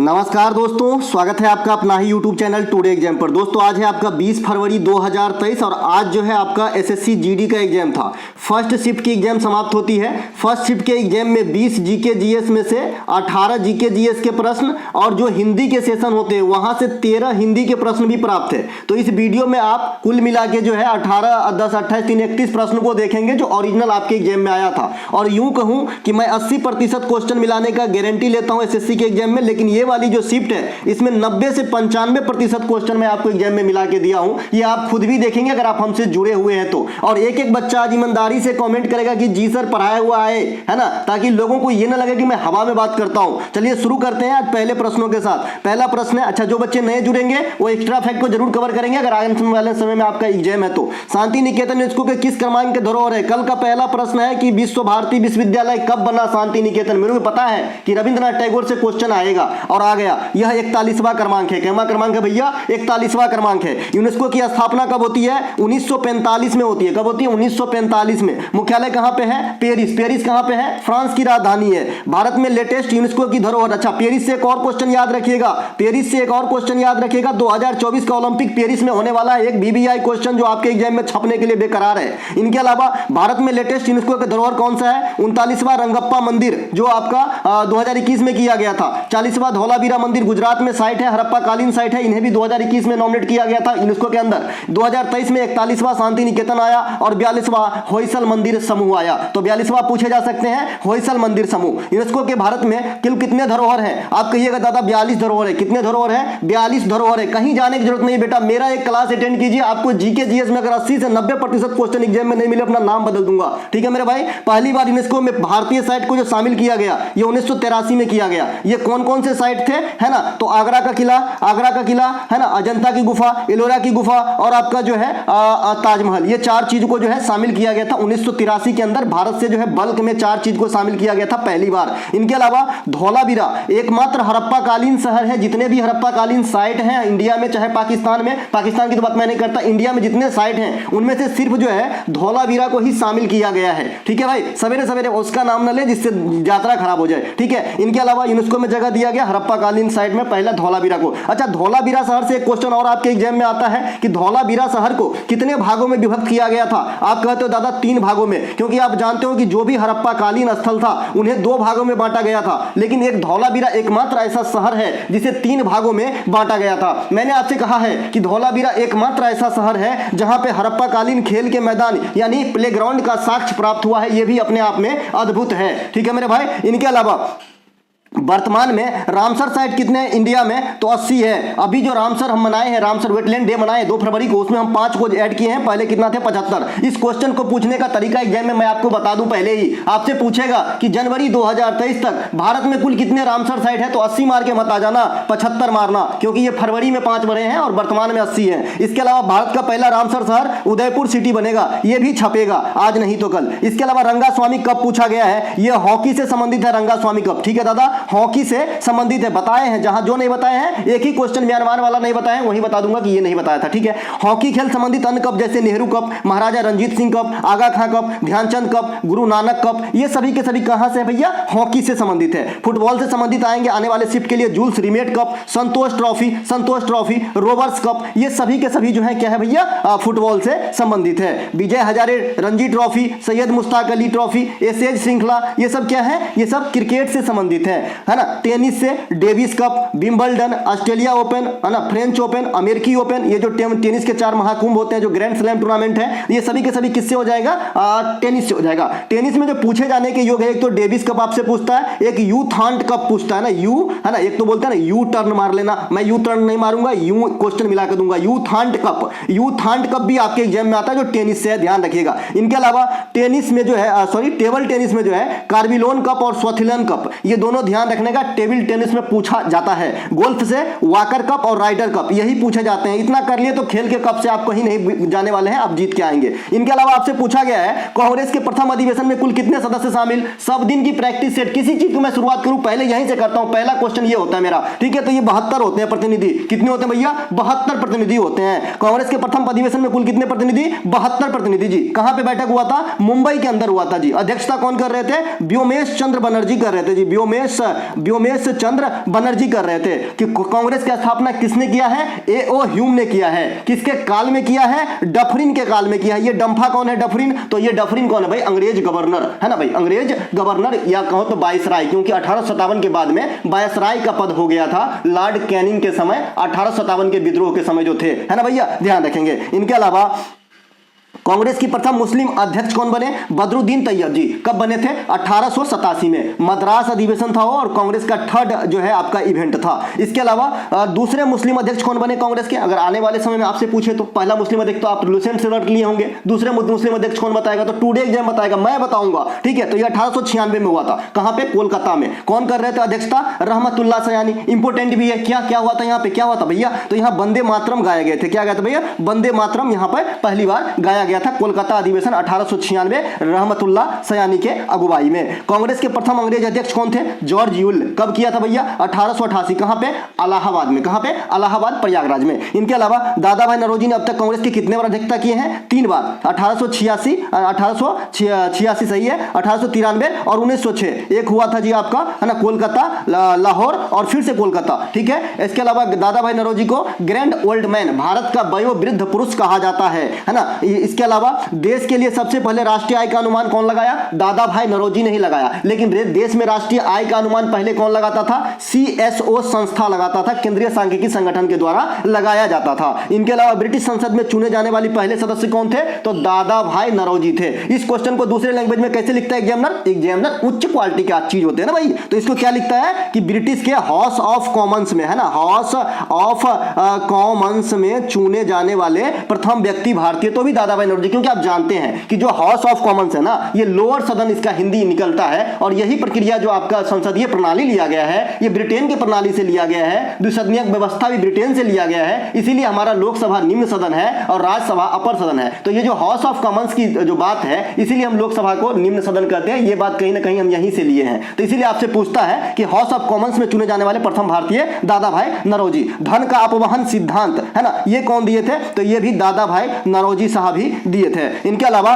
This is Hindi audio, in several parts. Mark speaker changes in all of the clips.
Speaker 1: नमस्कार दोस्तों, स्वागत है आपका अपना ही YouTube चैनल टुडे एग्जाम पर। दोस्तों आज है आपका 20 फरवरी 2023 और आज जो है आपका एसएससी जीडी का एग्जाम था। फर्स्ट शिफ्ट की एग्जाम समाप्त होती है। फर्स्ट शिफ्ट के एग्जाम में 20 जीके जीएस में से 18 जीके जीएस के प्रश्न और जो हिंदी के सेशन होते हैं वहां से 13 हिंदी के प्रश्न भी प्राप्त है। तो इस वीडियो में आप कुल मिला के जो है 18, 10, 28, 3, 31 प्रश्न को देखेंगे जो ओरिजिनल आपके एग्जाम में आया था। और यूं कहूं कि मैं 80% क्वेश्चन मिलाने का गारंटी लेता हूं एसएससी के एग्जाम में, लेकिन ये वाली जो शिफ्ट है इसमें 90 से 95% क्वेश्चन मैं आपको एग्जाम में मिला के दिया हूं। ये आप खुद भी देखेंगे अगर आप हमसे जुड़े हुए हैं तो। और एक एक बच्चा आज ईमानदारी से कमेंट करेगा कि जी सर पढ़ाया हुआ है ना, ताकि लोगों को ये ना लगे कि मैं हवा में बात करता हूं। चलिए शुरू करते हैं आज पहले प्रश्नों के साथ। पहला प्रश्न है, अच्छा जो बच्चे नए जुड़ेंगे वो एक्स्ट्रा फैक्ट को जरूर कवर करेंगे अगर आने वाले समय में आपका एग्जाम है तो। शांति निकेतन यूनेस्को के किस क्रमांक के धरोहर है? कल का पहला प्रश्न है कि विश्व भारती विश्वविद्यालय कब बना शांति निकेतन। मेरे को पता है कि रविंद्रनाथ टैगोर से क्वेश्चन आएगा और आ गया। यह 41वां क्रमांक है। कैमा क्रमांक है भैया? 41वां क्रमांक है। यूनेस्को की स्थापना कब होती है? 1945 में होती है। कब होती है? 1945 में। मुख्यालय कहां पे है? पेरिस। पेरिस कहां पे है? फ्रांस की राजधानी है। भारत में लेटेस्ट यूनेस्को की धरोहर। अच्छा पेरिस से एक और क्वेश्चन याद रखिएगा। पेरिस से एक और क्वेश्चन याद रखिएगा। 2024 का ओलंपिक पेरिस में होने वाला है। एक बीबीआई क्वेश्चन जो आपके एग्जाम में छपने के लिए बेकरार है। इनके अलावा भारत में लेटेस्ट यूनेस्को का धरोहर कौन सा है? 39वां रंगप्पा मंदिर जो आपका 2021 में किया गया था। 40वां धौलावीरा मंदिर गुजरात में साइट है, हड़प्पा कालीन साइट है। इन्हें भी 2021 में नॉमिनेट किया गया था यूनेस्को के अंदर। 2023 में 41वां शांति निकेतन आया और 42वां होयसल मंदिर समूह आया। तो 42वां पूछे जा सकते हैं होयसल मंदिर समूह। यूनेस्को के भारत में कुल कितने धरोहर हैं? आप कहिएगा दादा 42 धरोहर है। कितने धरोहर है? 42 धरोहर है। कहीं जाने की जरूरत नहीं बेटा, मेरा एक क्लास अटेंड कीजिए। आपको जीके जीएस में अगर 80 से 90% क्वेश्चन एग्जाम में नहीं मिले अपना नाम बदल दूंगा। ठीक है मेरे भाई। पहली बार यूनेस्को में भारतीय साइट को जो शामिल किया गया ये 1983 में किया गया। ये कौन कौन से साइट थे है ना? तो आगरा का किला है ना, अजंता की गुफा, एलोरा की गुफा और आपका जो है ताजमहल। ये 4 चीज को जो है शामिल किया गया था 1983 के अंदर। भारत से जो है बल्क में 4 चीज को शामिल किया गया था पहली बार। इनके अलावा धौलावीरा एकमात्र हड़प्पा कालीन शहर है। जितने भी हड़प्पा कालीन साइट हैं इंडिया में चाहे पाकिस्तान में, पाकिस्तान की तो बात मैं नहीं करता, इंडिया में जितने साइट हैं उनमें से सिर्फ जो है धौलावीरा को ही शामिल किया गया है। ठीक है भाई, सवेरे सवेरे उसका नाम न ले जिससे यात्रा खराब हो जाए। ठीक है, इनके अलावा यूनेस्को में जगह दिया गया हड़प्पा कालीन साइट में पहला धौलावीरा को। अच्छा धौलावीरा शहर से एक क्वेश्चन और आपके एग्जाम में आता है कि धौलावीरा शहर को कितने भागों में विभक्त किया गया था? आप कहते हो दादा 3 भागों में, क्योंकि आप जानते हो कि जो भी हड़प्पा कालीन स्थल था उन्हें 2 भागों में बांटा गया था, लेकिन एक धौलावीरा एकमात्र ऐसा शहर है जिसे 3 भागों में बांटा गया था। मैंने आपसे कहा है कि धौलावीरा एकमात्र ऐसा शहर है जहां पे हड़प्पा कालीन खेल के मैदान यानी प्लेग्राउंड का साक्ष्य प्राप्त हुआ है। यह भी अपने आप में अद्भुत है। ठीक है मेरे भाई। इनके अलावा वर्तमान में रामसर साइट कितने हैं इंडिया में? तो 80 है। अभी जो रामसर हम मनाए हैं, रामसर वेटलैंड डे मनाए 2 फरवरी को, उसमें हम 5 को ऐड किए हैं। पहले कितना थे? 75। इस क्वेश्चन को पूछने का तरीका एग्जाम में मैं आपको बता दूं पहले ही। आपसे पूछेगा कि जनवरी 2023 तक भारत में कुल कितने रामसर साइट है? तो 80 मार के मत आ जाना, 75 मारना, क्योंकि ये फरवरी में 5 बने हैं और वर्तमान में 80 है। इसके अलावा भारत का पहला रामसर शहर उदयपुर सिटी बनेगा, यह भी छपेगा आज नहीं तो कल। इसके अलावा रंगास्वामी कप पूछा गया है। यह हॉकी से संबंधित है रंगास्वामी कप। ठीक है दादा, हॉकी से संबंधित है। बताए हैं जहां जो नहीं बताए हैं, एक ही क्वेश्चन म्यांमार वाला नहीं बताए हैं, वही बता दूंगा कि ये नहीं बताया था। ठीक है, हॉकी खेल संबंधित अन्य कप जैसे नेहरू कप, महाराजा रंजीत सिंह कप, आगा खां cup, Dhyanchand cup, Guru Nanak cup, ये सभी के सभी कहां से है भैया? हॉकी से संबंधित है। फुटबॉल से संबंधित आएंगे आने वाले शिफ्ट के लिए जूल्स रिमेट कप, संतोष ट्रॉफी, रोवर्स कप, ये सभी के सभी जो है क्या है भैया? फुटबॉल से संबंधित है। Vijay Hazare Ranji trophy, Syed Mushtaq Ali trophy, Ashes श्रृंखला, ये सब क्या है? ये सब क्रिकेट से संबंधित है ना। टेनिस से Davis cup, Wimbledon, Australia open है ना, फ्रेंच ओपन, अमेरिकी ओपन, ये जो टेनिस के 4 महाकुंभ होते हैं जो ग्रैंड स्लैम टूर्नामेंट है, ये सभी के सभी किससे हो जाएगा? टेनिस से हो जाएगा। टेनिस में जो पूछे जाने के योग है, एक तो डेविस कप आपसे पूछता है, एक यू थांट कप पूछता है ना, यू है ना, एक तो बोलता है ना यू टर्न मार लेना, मैं यू टर्न नहीं मारूंगा, यू क्वेश्चन मिला के दूंगा। यू थांट कप भी आपके एग्जाम में आता है जो टेनिस से है, ध्यान रखिएगा। इनके अलावा टेनिस में जो है टेबल टेनिस में जो है कार्बिलोन कप और स्वथिलन कप, ये दोनों ध्यान रखने का टेबल टेनिस में पूछा जाता है। गोल्फ से वाकर कप और राइडर कप यही पूछे जाते हैं। इतना कर लिए तो खेल के कप से आप कहीं नहीं जाने वाले हैं, आप जीत के आएंगे। इनके अलावा आपसे पूछा गया है कांग्रेस के प्रथम अधिवेशन में कुल कितने सदस्य शामिल? सब दिन की प्रैक्टिस सेट। किसी चीज को मैं शुरुआत करूं पहले यहीं से करता हूं। पहला क्वेश्चन ये होता है मेरा। ठीक है, तो ये 72 होते हैं प्रतिनिधि। कितने होते हैं भैया? 72 प्रतिनिधि होते हैं। कांग्रेस के प्रथम अधिवेशन में कुल कितने प्रतिनिधि? 72 प्रतिनिधि जी। कहां पे बैठक हुआ था? मुंबई के अंदर हुआ था जी। अध्यक्षता कौन कर रहे थे? व्योमेश चंद्र बनर्जी कर रहे थे जी, व्योमेश व्योमेश चंद्र बनर्जी कर रहे थे कि कांग्रेस की स्थापना किसने किया है? ए.ओ. ह्यूम ने किया है। किसके काल में किया है? डफरिन के काल में किया है। ये डंफा कौन है? डफरिन। तो ये डफरिन कौन है भाई? अंग्रेज गवर्नर है ना भाई, अंग्रेज गवर्नर या कहो तो वायसराय, क्योंकि 1857 के बाद में वायसराय का पद हो गया था लॉर्ड कैनिंग के समय, 1857 के विद्रोह के समय जो थे, है ना भैया, ध्यान रखेंगे। इनके अलावा कांग्रेस की प्रथम मुस्लिम अध्यक्ष कौन बने? बदरुद्दीन तैयब जी। कब बने थे? 1887 में। मद्रास अधिवेशन था वो, और कांग्रेस का थर्ड जो है आपका इवेंट था। इसके अलावा दूसरे मुस्लिम अध्यक्ष कौन बने कांग्रेस के? अगर आने वाले समय में आपसे पूछे तो पहला मुस्लिम अध्यक्ष तो आप लुसेंट से रट लिए होंगे। दूसरे मुस्लिम अध्यक्ष कौन बताएगा? तो टुडे एग्जाम बताएगा, मैं बताऊंगा, ठीक है। तो ये 1896 में हुआ था। कहां पे? कोलकाता में। कौन कर रहे थे अध्यक्षता? रहमतुल्लाह सयानी। इंपोर्टेंट भी है। क्या हुआ था यहाँ पे? क्या हुआ था भैया? तो यहाँ वंदे मातरम गाए गए थे। क्या गाया था भैया? वंदे मातरम यहाँ पर पहली बार गाया गया था। कोलकाता अधिवेशन 1896, रहमतुल्लाह सयानी के अगुवाई में। कांग्रेस के प्रथम अंग्रेज अध्यक्ष कौन थे? George Yule. कब किया था भैया? 1888। कहां पे? इलाहाबाद में। कहां पे? इलाहाबाद, प्रयागराज में। इनके अलावा दादा भाई नौरोजी ने अब तक कांग्रेस की कितने बार अध्यक्षता की है? 3 बार। 1886 सही है, 1893 और 1906। एक हुआ था जी आपका, है ना, कोलकाता, लाहौर और फिर से कोलकाता, ठीक है। इसके अलावा दादा भाई नौरोजी को ग्रैंड ओल्ड मैन, भारत का वयोवृद्ध पुरुष कहा जाता है ना। इसके अलावा देश के लिए सबसे पहले राष्ट्रीय आय का अनुमान कौन लगाया? दादा भाई नौरोजी ने ही लगाया। लेकिन देश में राष्ट्रीय आय का अनुमान पहले कौन लगाता था? CSO संस्था लगाता था, केंद्रीय सांख्यिकी संगठन के द्वारा लगाया जाता था। इनके अलावा ब्रिटिश संसद में चुने जाने वाले पहले सदस्य कौन थे? तो दादा भाई नौरोजी थे। इस क्वेश्चन को दूसरे लैंग्वेज में कैसे लिखता है एग्जामिनर? उच्च क्वालिटी का चीज होते हैं ना भाई, तो इसको क्या लिखता है कि ब्रिटिश के हाउस ऑफ कॉमन्स में, है ना, हाउस ऑफ कॉमन्स में चुने जाने वाले प्रथम व्यक्ति भारतीय तो भी दादा भाई नौरोजी। क्योंकि आप जानते हैं कि जो हाउस ऑफ कॉमन्स है ना, ये लोअर सदन इसका हिंदी निकलता है, और यही प्रक्रिया जो आपका संसदीय प्रणाली लिया गया है, ये ब्रिटेन की प्रणाली से लिया गया है। द्विसदनीय व्यवस्था भी ब्रिटेन से लिया गया है, इसीलिए हमारा लोकसभा निम्न सदन है और राज्यसभा अपर सदन है। तो ये जो हाउस ऑफ कॉमन्स की जो बात है, इसीलिए हम लोकसभा को निम्न सदन कहते हैं। ये बात कहीं ना कहीं हम यहीं से लिए हैं। तो इसीलिए आपसे पूछता है कि हाउस ऑफ कॉमन्स में चुने जाने वाले प्रथम भारतीय दादा भाई नौरोजी। धन का अपवहन सिद्धांत, है ना, ये कौन दिए थे? तो ये भी दादा भाई नौरोजी साहब ही दिए थे। इनके अलावा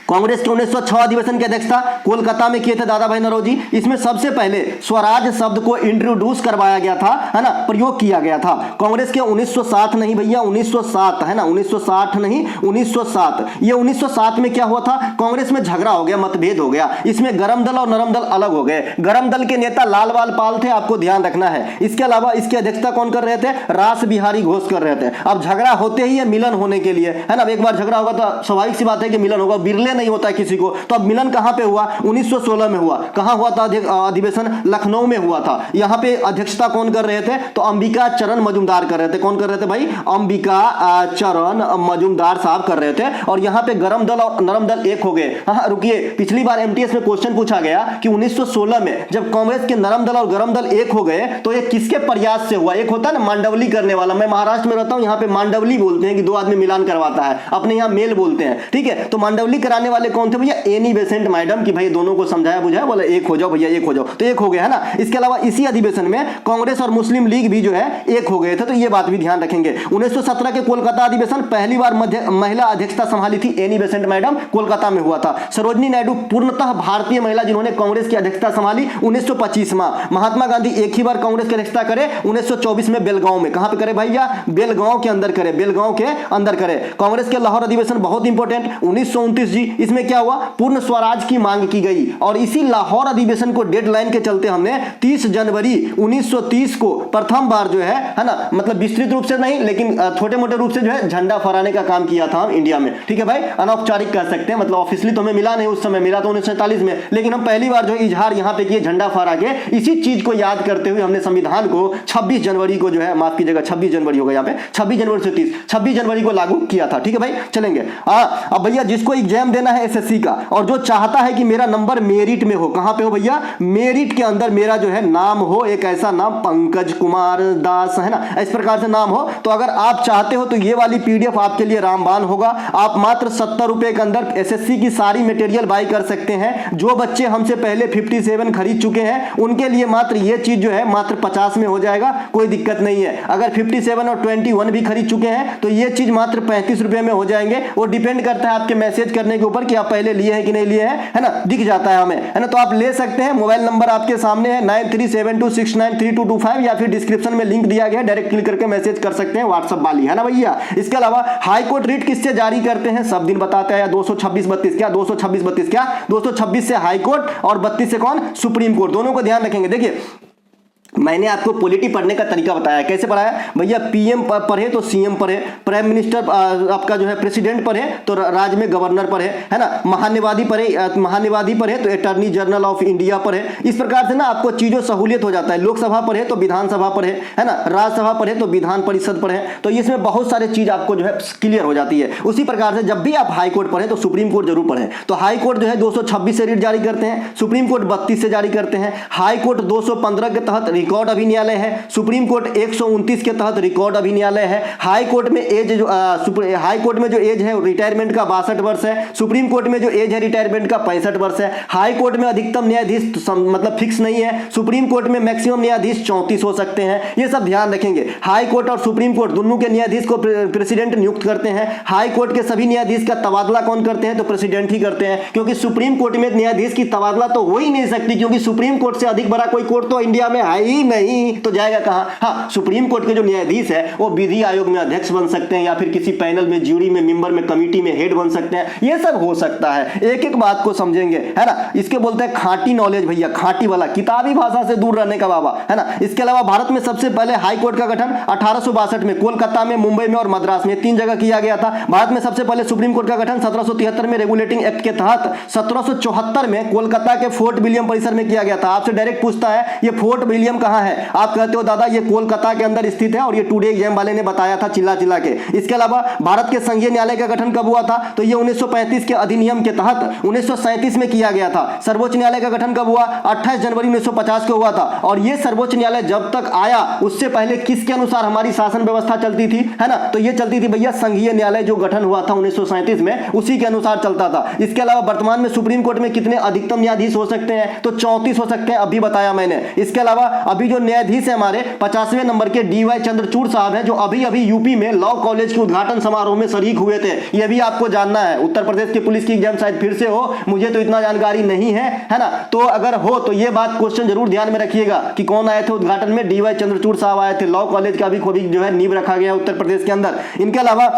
Speaker 1: कांग्रेस के 1906 अधिवेशन की अध्यक्षता कोलकाता में किए थे दादा भाई नौरोजी। इसमें सबसे पहले स्वराज शब्द को इंट्रोड्यूस करवाया गया था, है ना, प्रयोग किया गया था। कांग्रेस के 1907 नहीं भैया, 1907, है ना, 1960 नहीं, 1907। ये 1907 में क्या हुआ था? कांग्रेस में झगड़ा हो गया, मतभेद हो गया। इसमें गरम दल और नरम दल अलग हो गए। गरम दल के नेता लालबाल पाल थे, आपको ध्यान रखना है। इसके अलावा इसकी अध्यक्षता कौन कर रहे थे? रास बिहारी घोष कर रहे थे। अब झगड़ा होते ही है मिलन होने के लिए, है ना, एक बार झगड़ा होगा तो स्वाभाविक सी बात है कि मिलन होगा, बिरले नहीं होता है किसी को। तो अब मिलन कहां पे हुआ? 1916 में हुआ। कहां हुआ था अधिवेशन? लखनऊ में हुआ था। यहां पे अध्यक्षता कौन कर रहे थे? तो अंबिका चरण मजूमदार कर रहे थे। कौन कर रहे थे भाई? अंबिका चरण मजूमदार साहब कर रहे थे। और यहां पे गरम दल और नरम दल एक हो गए। हाँ रुकिए, पिछली बार एमटीएस में क्वेश्चन पूछा गया कि 1916 में जब कांग्रेस के नरम दल और गरम दल एक हो गए तो ये किसके प्रयास से हुआ? एक होता है ना मांडवली करने वाला, मैं महाराष्ट्र में रहता हूं, यहाँ पे मांडवली बोलते हैं कि 2 आदमी मिलान करवाता है, अपने यहाँ मेल बोलते हैं, ठीक है। तो मांडवली कराने वाले कौन थे भैया? एनी बेसेंट मैडम की भाई दोनों को समझाया बुझाया, बोला एक हो जाओ भैया, एक हो जाओ, तो एक हो गया, है ना। इसके अलावा इसी अधिवेशन में कांग्रेस और मुस्लिम लीग भी जो है एक हो गए थे, तो ये बात भी ध्यान रखेंगे। 1917 के कोलकाता अधिवेशन पहली बार महिला अध्यक्षता संभाली थी एनी बेसेंट मैडम, कोलकाता में हुआ था। सरोजनी नायडू पूर्णतः भारतीय महिला जिन्होंने कांग्रेस की अध्यक्षता संभाली 1925 में। महात्मा गांधी एक ही बार कांग्रेस की अध्यक्षता करे 1924 में बेलगांव में। कहां पे करे भैया? बेलगांव के अंदर करे, बेलगांव के अंदर करे। कांग्रेस के लाहौर अधिवेशन बहुत इंपॉर्टेंट 1929 जी। इसमें क्या हुआ? पूर्ण स्वराज की मांग की गई, और इसी लाहौर अधिवेशन को डेडलाइन के चलते हमने 30 जनवरी 1930 को प्रथम बार जो है ना, मतलब विस्तृत रूप से नहीं लेकिन छोटे मोटे रूप से जो है झंडा फहराने का काम किया था हम इंडिया में, ठीक है भाई। अनौपचारिक कह सकते हैं, मतलब ऑफिशियली तो हमें मिला नहीं, उस समय मिला तो 1947 में, लेकिन हम पहली बार जो इजहार यहाँ पे किए झंडा फहरा के। इसी चीज को याद करते हुए हमने संविधान को 26 जनवरी को जो है, माफ कीजिएगा 26 जनवरी होगा यहाँ पे, 26 जनवरी से 30, 26 जनवरी को लागू किया था, ठीक है भाई। चलेंगे अब भैया जिसको एग्जाम देना है एसएससी का और जो चाहता है कि मेरा नंबर मेरिट में हो, कहां पे हो भैया? मेरिट के अंदर मेरा जो है नाम हो, एक ऐसा नाम पंकज कुमार दास, है ना, इस प्रकार से नाम हो, तो अगर आप चाहते हो तो ये वाली पीडीएफ आपके लिए रामबाण होगा। आप मात्र 70 रुपए के अंदर एसएससी की सारी मटेरियल बाय कर सकते हैं। जो बच्चे हमसे पहले 57 खरीद चुके हैं उनके लिए मात्र ये चीज जो है मात्र 50 में हो जाएगा, कोई दिक्कत नहीं है। अगर 57 और 21 भी खरीद चुके हैं तो ये चीज मात्र 35 रुपए में हो जाएंगे। वो डिपेंड करता है आपके मैसेज करने के ऊपर ऊपर कि आप पहले लिए हैं कि नहीं लिए हैं, है ना, दिख जाता है हमें, है ना। तो आप ले सकते हैं, मोबाइल नंबर आपके सामने है 9372693225 या फिर डिस्क्रिप्शन में लिंक दिया गया है, डायरेक्ट क्लिक करके मैसेज कर सकते हैं व्हाट्सएप वाली, है ना भैया। इसके अलावा हाई कोर्ट रिट किससे जारी करते हैं, सब दिन बताते हैं, 226-32 क्या, 226-32 क्या, 226 से हाई कोर्ट और 32 से कौन, सुप्रीम कोर्ट, दोनों को ध्यान रखेंगे। देखिए मैंने आपको पॉलिटी पढ़ने का तरीका बताया, कैसे पढ़ाया भैया, पीएम पढ़े तो सीएम पढ़े, प्राइम मिनिस्टर आपका जो है प्रेसिडेंट पढ़े तो राज्य में गवर्नर पढ़े, है ना, महान्यायवादी पढ़े तो अटॉर्नी जनरल ऑफ इंडिया पढ़े। इस प्रकार से ना आपको चीजों सहूलियत हो जाता है। लोकसभा पढ़े तो विधानसभा पढ़े, है ना, राज्यसभा पढ़े तो विधान परिषद पढ़े, तो इसमें बहुत सारे चीज आपको जो है क्लियर हो जाती है। उसी प्रकार से जब भी आप हाई कोर्ट पढ़े तो सुप्रीम कोर्ट जरूर पढ़े। तो हाई कोर्ट जो है 226 से रिट जारी करते हैं, सुप्रीम कोर्ट 32 से जारी करते हैं। हाई कोर्ट 215 के तहत रिकॉर्ड अभिन्यायालय है, सुप्रीम कोर्ट 129 के तहत रिकॉर्ड अभिन्यायालय है। हाई कोर्ट में एज जो हाई कोर्ट में जो एज है रिटायरमेंट का 62 वर्ष है, सुप्रीम कोर्ट में जो एज है रिटायरमेंट का 65 वर्ष है। हाई कोर्ट में अधिकतम न्यायाधीश मतलब फिक्स नहीं है, सुप्रीम कोर्ट में मैक्सिमम न्यायाधीश 34 हो सकते हैं। ये सब ध्यान रखेंगे। हाई कोर्ट और सुप्रीम कोर्ट दोनों के न्यायाधीश को प्रेसिडेंट नियुक्त करते हैं। हाई कोर्ट के सभी न्यायाधीश का तबादला कौन करते हैं, तो प्रेसिडेंट ही करते हैं, क्योंकि सुप्रीम कोर्ट में न्यायाधीश की तबादला तो हो ही नहीं सकती, क्योंकि सुप्रीम कोर्ट से अधिक बड़ा कोई कोर्ट तो इंडिया में है ही नहीं, तो जाएगा कहां। हाँ, सुप्रीम कोर्ट के जो न्यायाधीश है वो विधि आयोग में अध्यक्ष बन सकते हैं, या फिर किसी पैनल में, ज्यूरी में, मेंबर में, कमिटी में हेड बन सकते हैं। ये सब हो सकता है, एक एक बात को समझेंगे, है ना। इसके बोलते हैं खांटी नॉलेज भैया, खांटी वाला, किताबी भाषा से दूर रहने का बाबा, है ना। इसके अलावा भारत में सबसे पहले हाई कोर्ट का गठन 1862 में कोलकाता में, मुंबई में और मद्रास में 3 जगह किया गया था। भारत में सबसे पहले सुप्रीम कोर्ट का गठन 1773 में रेगुलेटिंग एक्ट के तहत 1774 में कोलकाता के फोर्ट विलियम परिसर में किया गया था। आपसे डायरेक्ट पूछता है ये फोर्ट विलियम कहां है, आप कहते हो दादा ये कोलकाता के अंदर स्थित है, और ये टुडे एग्जाम वाले ने बताया था चिल्ला चिल्ला के। इसके अलावा भारत के संघीय न्यायालय का गठन कब हुआ था, तो ये 1935 के अधिनियम के तहत 1937 में किया गया था। सर्वोच्च न्यायालय का गठन कब हुआ, 28 जनवरी 1950 को हुआ था। और ये सर्वोच्च न्यायालय जब तक आया उससे पहले किसके अनुसार हमारी शासन व्यवस्था चलती थी, है ना, तो ये चलती थी भैया संघीय न्यायालय जो गठन हुआ था 1937 में, उसी के अनुसार चलता था। इसके अलावा वर्तमान में सुप्रीम कोर्ट में कितने अधिकतम न्यायाधीश हो सकते हैं, तो 34 हो सकते हैं, अभी बताया मैंने। इसके अलावा अभी जो न्यायाधीश है हमारे 50वें नंबर के DY चंद्रचूड़ साहब हैं, जो अभी यूपी में लॉ कॉलेज के उद्घाटन समारोह में शरीक हुए थे। ये भी आपको जानना है। उत्तर प्रदेश के पुलिस की एग्जाम शायद फिर से हो, मुझे तो इतना जानकारी नहीं है ना। तो अगर हो तो ये बात क्वेश्चन जरूर ध्यान में रखिएगा कि कौन आए थे उद्घाटन में, DY चंद्रचूड़ साहब आए थे। लॉ कॉलेज का भी जो है नींव रखा गया उत्तर प्रदेश के अंदर। इनके अलावा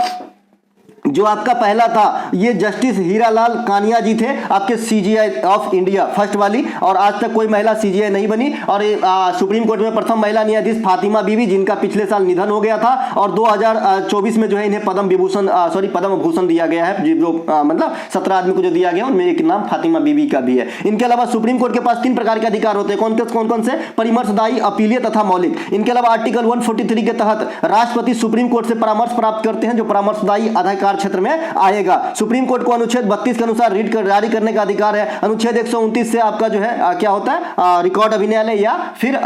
Speaker 1: जो आपका पहला था ये जस्टिस हीरालाल कानिया जी थे, आपके CJI ऑफ इंडिया फर्स्ट वाली, और आज तक कोई महिला CJI नहीं बनी। और सुप्रीम कोर्ट में प्रथम महिला न्यायाधीश फातिमा बीवी, जिनका पिछले साल निधन हो गया था, और 2024 में जो है इन्हें पद्म भूषण दिया गया है, जो मतलब 17 आदमी को जो दिया गया उनमें एक नाम फातिमा बीवी का भी है। इनके अलावा सुप्रीम कोर्ट के पास 3 प्रकार के अधिकार होते हैं, कौन से, परामर्शदायी, अपीलीय तथा मौलिक। इनके अलावा आर्टिकल 143 के तहत राष्ट्रपति सुप्रीम कोर्ट से परामर्श प्राप्त करते हैं, जो परामर्शदायी अधिकार क्षेत्र में आएगा। सुप्रीम कोर्ट को अनुच्छेद 32 के अनुसार रिट जारी करने का अधिकार है। अनुच्छेद 129 से आपका जो है क्या होता है, रिकॉर्ड अभिन्यायालय या फिर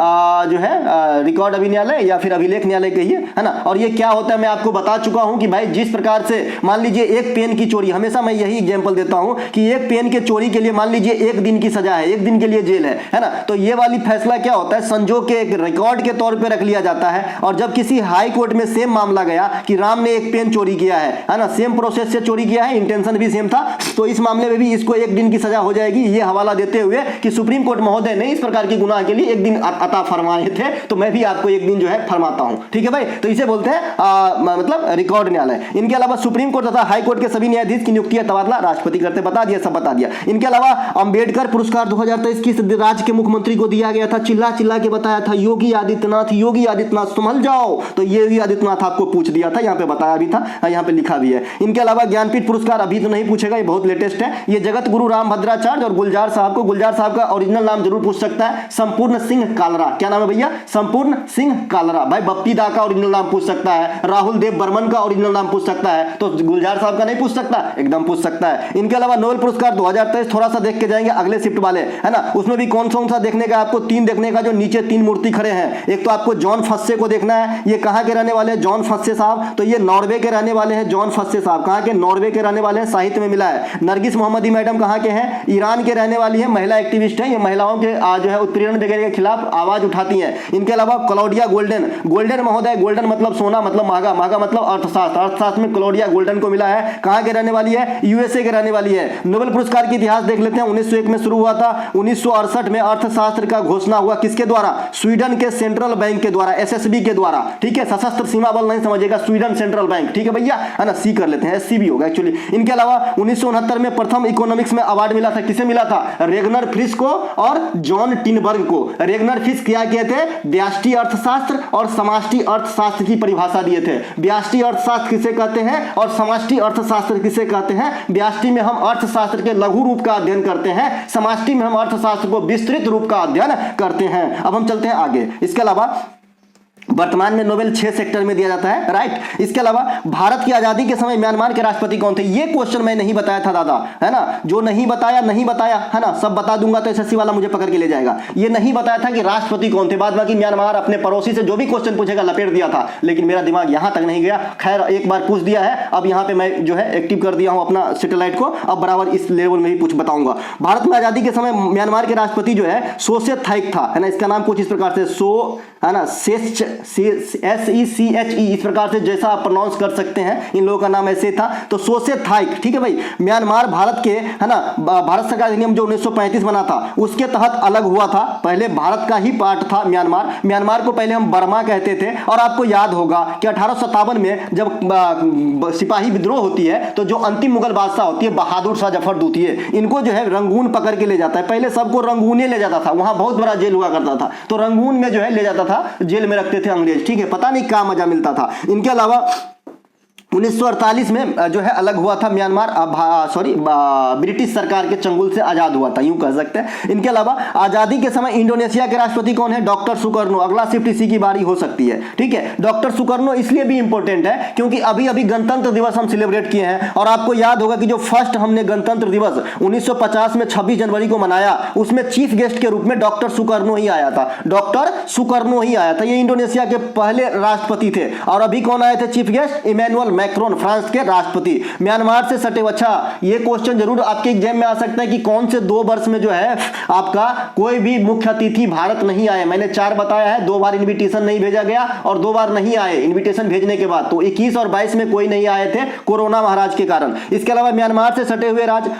Speaker 1: जो है रिकॉर्ड अभिन्यायालय या फिर अभिलेख न्यायालय कहिए, है ना। और ये क्या होता है मैं आपको बता चुका हूं कि भाई जिस प्रकार से मान लीजिए एक पेन की चोरी, हमेशा मैं यही एग्जांपल देता हूं कि एक पेन के चोरी के लिए मान लीजिए 1 दिन की सजा है, 1 दिन के लिए जेल है ना। तो ये वाली फैसला क्या होता है, संजो के एक रिकॉर्ड के तौर पर रख लिया जाता है। और जब किसी हाई कोर्ट में सेम मामला गया कि राम ने एक पेन चोरी किया है ना, सेम प्रोसेस से चोरी किया है, इंटेंशन भी सेम था, तो इस मामले में भी इसको 1 दिन की सजा हो जाएगी। ये हवाला देते हुए कि सुप्रीम कोर्ट महोदय ने इस प्रकार की गुनाह के लिए 1 दिन अता फरमाए थे, तो मैं भी आपको 1 दिन जो है फरमाता हूं, ठीक है भाई। तो इसे बोलते हैं मतलब रिकॉर्ड न्यायालय। इनके अलावा सुप्रीम कोर्ट तथा हाई कोर्ट के सभी न्यायाधीश की नियुक्ति तबादला राष्ट्रपति करते, बता दिया, सब बता दिया। इनके अलावा अंबेडकर पुरस्कार 2023 किस राज्य के मुख्यमंत्री को दिया गया था, चिल्ला चिल्ला के बताया था, योगी आदित्यनाथ संभल जाओ। तो योगी आदित्यनाथ आपको पूछ दिया था, यहां पे बताया भी था, यहां पे लिखा भी है। इनके अलावा ज्ञानपीठ पुरस्कार अभी तो नहीं पूछेगा, ये बहुत लेटेस्ट है। ये जगत गुरु राम भद्राचार्य और गुलजार साहब का ओरिजिनल नाम जरूर पूछ सकता है, संपूर्ण सिंह कालरा। क्या नाम है भैया, संपूर्ण सिंह कालरा। भाई बप्पी दा का ओरिजिनल नाम पूछ सकता है, राहुल देव बर्मन का ओरिजिनल नाम पूछ सकता है, तो गुलजार साहब का नहीं पूछ सकता, एकदम पूछ सकता है। इनके अलावा नोबेल पुरस्कार 2023 थोड़ा सा देख के जाएंगे अगले शिफ्ट वाले, है ना। उसमें भी कौन सा देखने का आपको 3 देखने का, जो नीचे 3 मूर्ति खड़े हैं। एक तो आपको जॉन फस्से को देखना है, ये कहां के रहने वाले हैं, जॉन फस्से साहब, तो ये नॉर्वे के रहने वाले हैं जॉन फस्से से साहब कहाँ के, नॉर्वे के रहने वाले हैं, साहित्य में मिला है। नरगिस मोहम्मदी मैडम कहाँ के हैं, ईरान के रहने वाली है, महिला एक्टिविस्ट है, ये महिलाओं के जो है उत्पीड़न वगैरह के खिलाफ आवाज उठाती हैं। इनके अलावा क्लॉडिया गोल्डन, गोल्डन महोदय, गोल्डन मतलब सोना, मतलब महंगा, महंगा मतलब अर्थशास्त्र, अर्थशास्त्र में क्लॉडिया गोल्डन को मिला है। कहाँ के रहने वाली है, यूएसए के रहने वाली है। नोबेल पुरस्कार की इतिहास देख लेते हैं, 1901 में शुरू हुआ था, 1968 में अर्थशास्त्र का घोषणा हुआ, किसके द्वारा, स्वीडन के सेंट्रल बैंक के द्वारा, एसएसबी के द्वारा, ठीक है, सशस्त्र सीमा बल नहीं समझिएगा, स्वीडन सेंट्रल बैंक, ठीक है भैया, है ना, सी कर लेते हैं, एससीबी होगा एक्चुअली। इनके अलावा 1969 में प्रथम इकोनॉमिक्स में अवार्ड मिला था, किसे मिला था, रेगनर फ्रिश को और जॉन टिनबर्ग को। रेगनर फ्रिश क्या किए थे, व्यष्टि अर्थशास्त्र और समष्टि अर्थशास्त्र की परिभाषा दिए थे। व्यष्टि अर्थशास्त्र किसे कहते हैं और समष्टि अर्थशास्त्र किसे कहते हैं। व्यष्टि में हम अर्थशास्त्र के लघु रूप का अध्ययन करते हैं, समष्टि में हम अर्थशास्त्र को विस्तृत रूप का अध्ययन करते हैं। अब हम चलते हैं आगे। इसके अलावा वर्तमान में नोबेल 6 सेक्टर में दिया जाता है, राइट। इसके अलावा भारत की आजादी के समय म्यांमार के राष्ट्रपति कौन थे, ये क्वेश्चन मैं नहीं बताया था दादा, है ना, जो नहीं बताया नहीं बताया, है ना, सब बता दूंगा तो एसएससी वाला मुझे पकड़ के ले जाएगा। ये नहीं बताया था कि राष्ट्रपति कौन थे, बाद बाकी म्यांमार अपने पड़ोसी से जो भी क्वेश्चन पूछेगा लपेट दिया था, लेकिन मेरा दिमाग यहां तक नहीं गया। खैर एक बार पूछ दिया है, अब यहां पे मैं जो है एक्टिव कर दिया हूं अपना सैटेलाइट को, अब बराबर इस लेवल में ही कुछ बताऊंगा। भारत में आजादी के समय म्यांमार के राष्ट्रपति जो है सोचे थाइक था, है ना, इसका नाम कुछ इस प्रकार से सो, है ना, SECHE, इस प्रकार से जैसा आप प्रोनाउंस कर सकते हैं, इन लोगों का नाम ऐसे था, तो सोचे थाइक, ठीक है भाई। म्यांमार भारत के, है ना, भारत सरकार अधिनियम जो 1935 बना था उसके तहत अलग हुआ था, पहले भारत का ही पार्ट था म्यांमार। म्यांमार को पहले हम बर्मा कहते थे, और आपको याद होगा कि 1857 में जब सिपाही विद्रोह होती है तो जो अंतिम मुगल बादशाह होती है बहादुर शाह जफर दूतिये, इनको जो है रंगून पकड़ के ले जाता है। पहले सबको रंगून ले जाता था, वहां बहुत बड़ा जेल हुआ करता था, तो रंगून में जो है ले जाता था, जेल में रखते थे अंग्रेज, ठीक है, पता नहीं क्या मजा मिलता था। इनके अलावा 1948 में जो है अलग हुआ था म्यांमार, ब्रिटिश सरकार के चंगुल से आजाद हुआ था, यूं कह सकते हैं। इनके अलावा आजादी के समय इंडोनेशिया के राष्ट्रपति कौन है, डॉक्टर सुकर्नो। अगला शिफ्ट इसी की बारी हो सकती है, ठीक है। डॉक्टर सुकर्नो इसलिए भी इंपॉर्टेंट है क्योंकि अभी अभी गणतंत्र दिवस हम सेलिब्रेट किए हैं, और आपको याद होगा कि जो फर्स्ट हमने गणतंत्र दिवस 1950 में 26 जनवरी को मनाया, उसमें चीफ गेस्ट के रूप में डॉक्टर सुकर्नो ही आया था, डॉक्टर सुकर्नो ही आया था। ये इंडोनेशिया के पहले राष्ट्रपति थे। और अभी कौन आए थे chief guest, Emmanuel Macron, France के राष्ट्रपति। म्यांमार से सटे, अच्छा ये क्वेश्चन जरूर आपके एग्जाम में आ सकता है कि कौन से 2 वर्ष में जो है आपका कोई भी मुख्य अतिथि भारत नहीं आए। मैंने 4 बताया है, 2 बार इनविटेशन नहीं भेजा गया और 2 बार नहीं आए इनविटेशन भेजने के बाद, तो 21 और 22 में कोई नहीं आए थे कोरोना महाराज के कारण। इसके अलावा म्यांमार से सटे हुए राज्य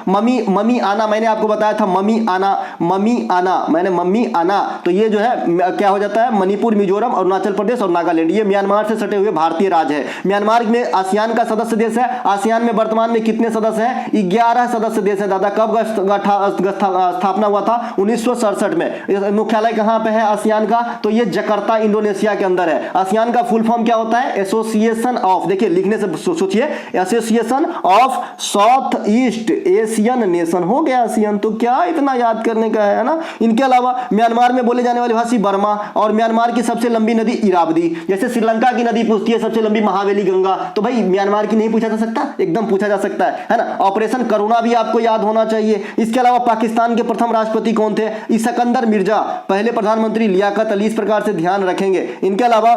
Speaker 1: ममी आना, मैंने आपको बताया था ममी आना, मैंने मम्मी आना, तो ये जो है क्या हो जाता है, मणिपुर, मिजोरम, अरुणाचल प्रदेश और नागालैंड, ये म्यांमार से सटे हुए भारतीय राज्य है। म्यांमार में आसियान का सदस्य देश है। आसियान में वर्तमान में कितने सदस्य हैं, 11 सदस्य देश है दादा। कब स्थापना हुआ था, 1967 में। मुख्यालय कहां पे है आसियान का, तो ये जकार्ता इंडोनेशिया के अंदर है। आसियान का फुल फॉर्म क्या होता है, एसोसिएशन ऑफ, देखिए लिखने से सोचिए, association of south east Asian nation हो गया आसियान, तो क्या इतना याद करने का है ना। इनके अलावा म्यांमार में बोले जाने वाली भाषा बर्मा, और म्यांमार की सबसे लंबी नदी इरावदी, जैसे श्रीलंका की नदी पूछती है सबसे लंबी महावेली गंगा, तो भाई म्यांमार की नहीं पूछा जा सकता, एकदम पूछा जा सकता है ना। ऑपरेशन करुणा भी आपको याद होना चाहिए। इसके अलावा पाकिस्तान के प्रथम राष्ट्रपति कौन थे, सिकंदर मिर्जा, पहले प्रधानमंत्री लियाकत अली, इस प्रकार से ध्यान रखेंगे। इनके अलावा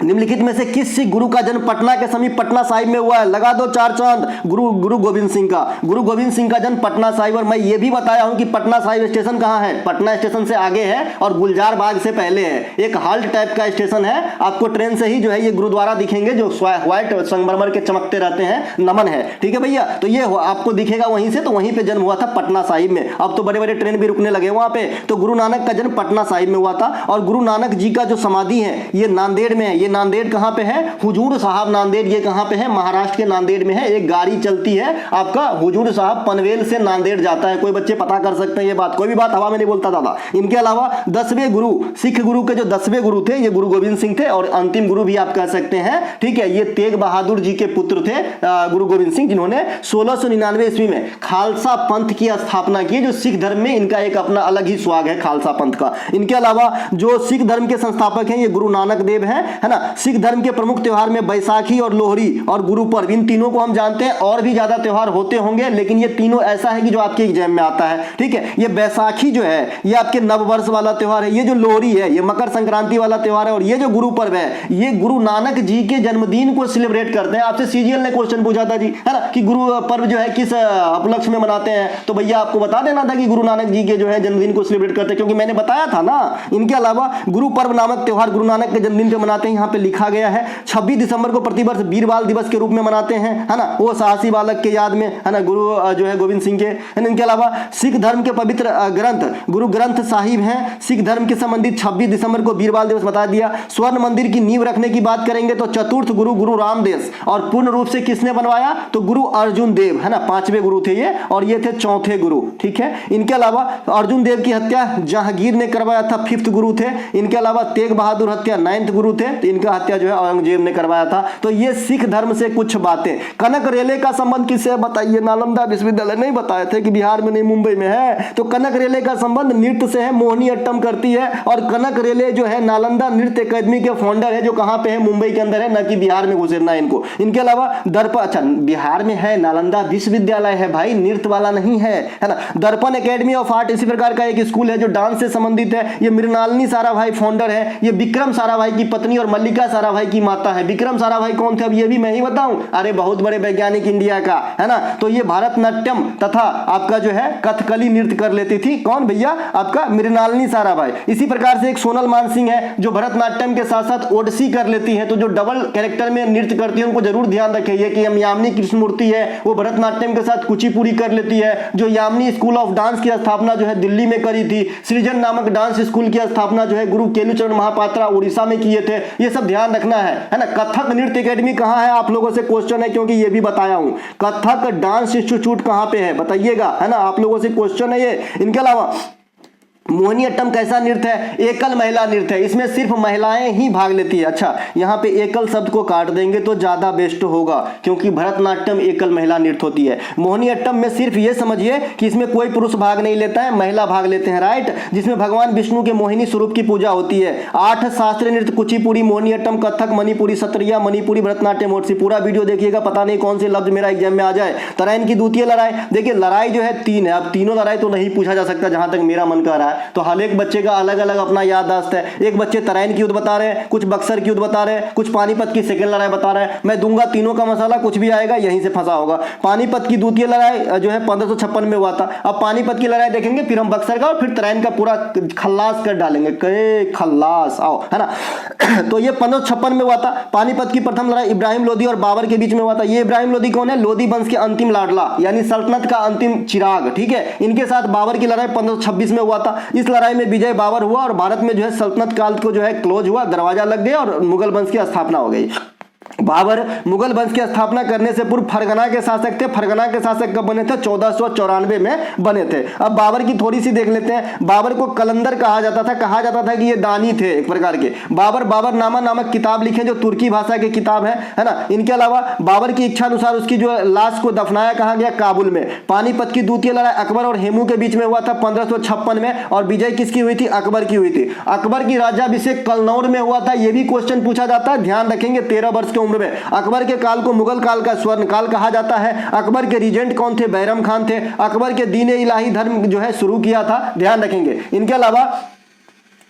Speaker 1: निम्नलिखित में से किस सिख गुरु का जन्म पटना के समीप पटना साहिब में हुआ है, लगा दो 4 चांद, गुरु गोविंद सिंह का। गुरु गोविंद सिंह का जन्म पटना साहिब, और मैं ये भी बताया हूं कि पटना साहिब स्टेशन कहां है, पटना स्टेशन से आगे है और गुलजार बाग से पहले है, एक हाल्ट टाइप का स्टेशन है। आपको ट्रेन से ही जो है ये गुरुद्वारा दिखेंगे जो व्हाइट संगमरमर के चमकते रहते हैं, नमन है, ठीक है भैया, तो ये आपको दिखेगा वहीं से, तो वहीं पे जन्म हुआ था पटना साहिब में। अब तो बड़े बड़े ट्रेन भी रुकने लगे वहां पे। तो गुरु नानक का जन्म पटना साहिब में हुआ था। और गुरु नानक जी का जो समाधि है ये नांदेड़ में है। ये नांदेड़ कहां पे है, हुजूर साहब नांदेड़, ये कहां पे है, महाराष्ट्र के नांदेड़ में है। एक गाड़ी चलती है आपका, हुजूर साहब पनवेल से नांदेड़ जाता है, कोई बच्चे पता कर सकते हैं ये बात, कोई भी बात हवा में नहीं बोलता दादा। इनके अलावा 10वें गुरु, सिख गुरु के जो 10वें गुरु थे ये गुरु गोविंद सिंह थे, और अंतिम गुरु भी आप कह सकते हैं, ठीक है, ये तेग बहादुर जी के पुत्र थे गुरु गोविंद सिंह, जिन्होंने 1699 ईस्वी में खालसा पंथ की स्थापना की, जो सिख धर्म में इनका एक अपना अलग ही स्वाग है खालसा पंथ का। इनके अलावा जो सिख धर्म के संस्थापक हैं ये गुरु नानक देव हैं, है ना। ना। सिख धर्म के प्रमुख त्योहार में बैसाखी और लोहड़ी और गुरु पर्व, इन तीनों को हम जानते हैं। और भी ज्यादा त्योहार होते होंगे, लेकिन ये तीनों ऐसा है कि जो आपके एग्जाम में आता है, ठीक है। ये बैसाखी जो है ये आपके नववर्ष वाला त्योहार है, ये जो लोहड़ी है ये मकर संक्रांति वाला त्योहार है, और ये जो गुरु पर्व है ये गुरु नानक जी के जन्मदिन को सेलिब्रेट करते हैं। आपसे सीजीएल ने क्वेश्चन पूछा था जी, है ना, कि गुरु पर्व जो है किस उपलक्ष्य में मनाते हैं, तो भैया आपको बता देना था कि गुरु नानक जी के जो है जन्मदिन को सेलिब्रेट करते हैं, क्योंकि मैंने बताया था ना। इनके अलावा गुरु पर्व नामक त्योहार गुरु नानक के जन्मदिन पे मनाते हैं, यहाँ पे लिखा गया है। 26 दिसंबर को प्रतिवर्ष वीर बाल दिवस के रूप में मनाते हैं, है ना, वो साहसी बालक के याद में, है ना, गुरु जो है गोविंद सिंह के। इनके अलावा सिख धर्म के पवित्र ग्रंथ गुरु ग्रंथ साहिब हैं, सिख धर्म के संबंधित 26 दिसंबर को वीर बाल दिवस बता दिया। स्वर्ण मंदिर की नींव रखने की बात करेंगे तो चतुर्थ गुरु गुरु रामदेव, और पूर्ण रूप से किसने बनवाया, तो गुरु अर्जुन देव, है ना, 5वें गुरु थे ये, और ये थे 4थे गुरु, ठीक है। इनके अलावा अर्जुन देव की हत्या जहांगीर ने करवाया था, 5th गुरु थे। इनके अलावा तेग बहादुर हत्या 9th गुरु थे, तो इनका हत्या जो है औरंगजेब ने करवाया था। तो ये सिख धर्म से कुछ बातें। कनक रेले का संबंध किससे बताइए, नालंदा विश्वविद्यालय नहीं बताए थे कि बिहार में नहीं मुंबई में है, तो कनक रेले का संबंध नृत्य से है, मोहिनी अट्टम करती है। और कनक रेले जो है नालंदा नृत्य अकादमी के फाउंडर है, जो कहां पे है, मुंबई के अंदर है, ना कि बिहार में घुसेरना है इनको। इनके अलावा दर्पण, अच्छा बिहार में है, नालंदा विश्वविद्यालय है भाई, नृत्य वाला नहीं है, है ना। दर्पण एकेडमी ऑफ आर्ट इसी प्रकार का एक स्कूल है जो डांस से संबंधित है। ये मृणालिनी साराभाई फाउंडर है। ये विक्रम साराभाई की पत्नी और मल्लिका साराभाई की माता है। विक्रम साराभाई कौन थे, अब ये भी मैं ही बताऊं, अरे बहुत बड़े वैज्ञानिक इंडिया का, है ना। तो ये भारतनाट्यम तथा आपका जो है कथकली नृत्य कर लेती थी, कौन भैया, आपका मृणालिनी साराभाई। इसी प्रकार से एक सोनल मानसिंह है जो भरतनाट्यम के साथ साथ ओडिसी कर लेती है। तो जो डबल कैरेक्टर में नृत्य करती है उनको जरूर ध्यान रखिए कि हम यामिनी कृष्णमूर्ति है, वो भरतनाट्यम के साथ कुचिपुड़ी कर लेती है। जो यामिनी स्कूल ऑफ डांस की स्थापना जो है दिल्ली में करी थी। सृजन नामक डांस स्कूल की स्थापना जो है गुरु केलुचरण महापात्रा उड़ीसा में किए थे। ये सब ध्यान रखना है ना। कथक नृत्य एकेडमी कहाँ है, आप लोगों से क्वेश्चन है, क्योंकि ये भी बताया हूं। कथक डांस इंस्टीट्यूट कहाँ पे है बताइएगा, है ना, आप लोगों से क्वेश्चन है ये। इनके अलावा मोहिनी अट्टम कैसा नृत्य है, एकल महिला नृत्य है, इसमें सिर्फ महिलाएं ही भाग लेती है। अच्छा, यहाँ पे एकल शब्द को काट देंगे तो ज्यादा बेस्ट होगा, क्योंकि भरतनाट्यम एकल महिला नृत्य होती है। मोहिनी अट्टम में सिर्फ ये समझिए कि इसमें कोई पुरुष भाग नहीं लेता है, महिला भाग लेते हैं, राइट, जिसमें भगवान विष्णु के मोहिनी स्वरूप की पूजा होती है। 8 शास्त्रीय नृत्य कुचिपुड़ी, मोहिनी अट्टम, कथक, मणिपुरी, सत्रिया, मणिपुरी, भरतनाट्यम, ओडिसी। पूरा वीडियो देखिएगा, पता नहीं कौन से लफ्ज मेरा एग्जाम में आ जाए। तराइन की द्वितीय लड़ाई, देखिए लड़ाई जो है 3 है, अब तीनों लड़ाई तो नहीं पूछा जा सकता जहां तक मेरा मन कर रहा है, तो हर एक बच्चे का अलग अलग अपना याददाश्त है। एक बच्चे तराइन की युद्ध बता रहे हैं, कुछ बक्सर की युद्ध बता रहे हैं, कुछ पानीपत की सेकंड लड़ाई बता रहे हैं। मैं दूंगा तीनों का मसाला, कुछ भी आएगा यहीं से फंसा होगा। पानीपत की द्वितीय लड़ाई जो है 1556 में हुआ था। अब पानीपत की लड़ाई देखेंगे, फिर हम बक्सर का और फिर तराइन का पूरा खल्लास कर डालेंगे, कई खल्लास आओ, है ना। तो ये 1556 में हुआ था। पानीपत की प्रथम लड़ाई इब्राहिम लोदी और बाबर के बीच में हुआ था। ये इब्राहिम लोदी कौन है, लोदी वंश के अंतिम लाडला, यानी सल्तनत का अंतिम चिराग, ठीक है। इनके साथ बाबर की लड़ाई 1526 में हुआ था। इस लड़ाई में विजय बाबर हुआ और भारत में जो है सल्तनत काल को जो है क्लोज हुआ, दरवाजा लग गया और मुगल वंश की स्थापना हो गई। बाबर मुगल वंश की स्थापना करने से पूर्व फरगना के शासक थे। फरगना के शासक कब बने थे, 1494 में बने थे। अब बाबर की थोड़ी सी देख लेते हैं। बाबर को कलंदर कहा जाता था, कहा जाता था कि ये दानी थे एक प्रकार के। बाबर बाबरनामा नामक किताब लिखे जो तुर्की भाषा की किताब है ना। इनके अलावा बाबर की इच्छा अनुसार उसकी जो लाश को दफनाया कहाँ गया, काबुल में। पानीपत की द्वितीय लड़ाई अकबर और हेमू के बीच में हुआ था 1556 में, और विजय किसकी हुई थी, अकबर की हुई थी। अकबर की राज्याभिषेक कलनौर में हुआ था, यह भी क्वेश्चन पूछा जाता है, ध्यान रखेंगे। 13 वर्ष की उम्र में। अकबर के काल को मुगल काल का स्वर्ण काल कहा जाता है। अकबर के रीजेंट कौन थे, बैरम खान थे। अकबर के दीन इलाही धर्म जो है शुरू किया था, ध्यान रखेंगे। इनके अलावा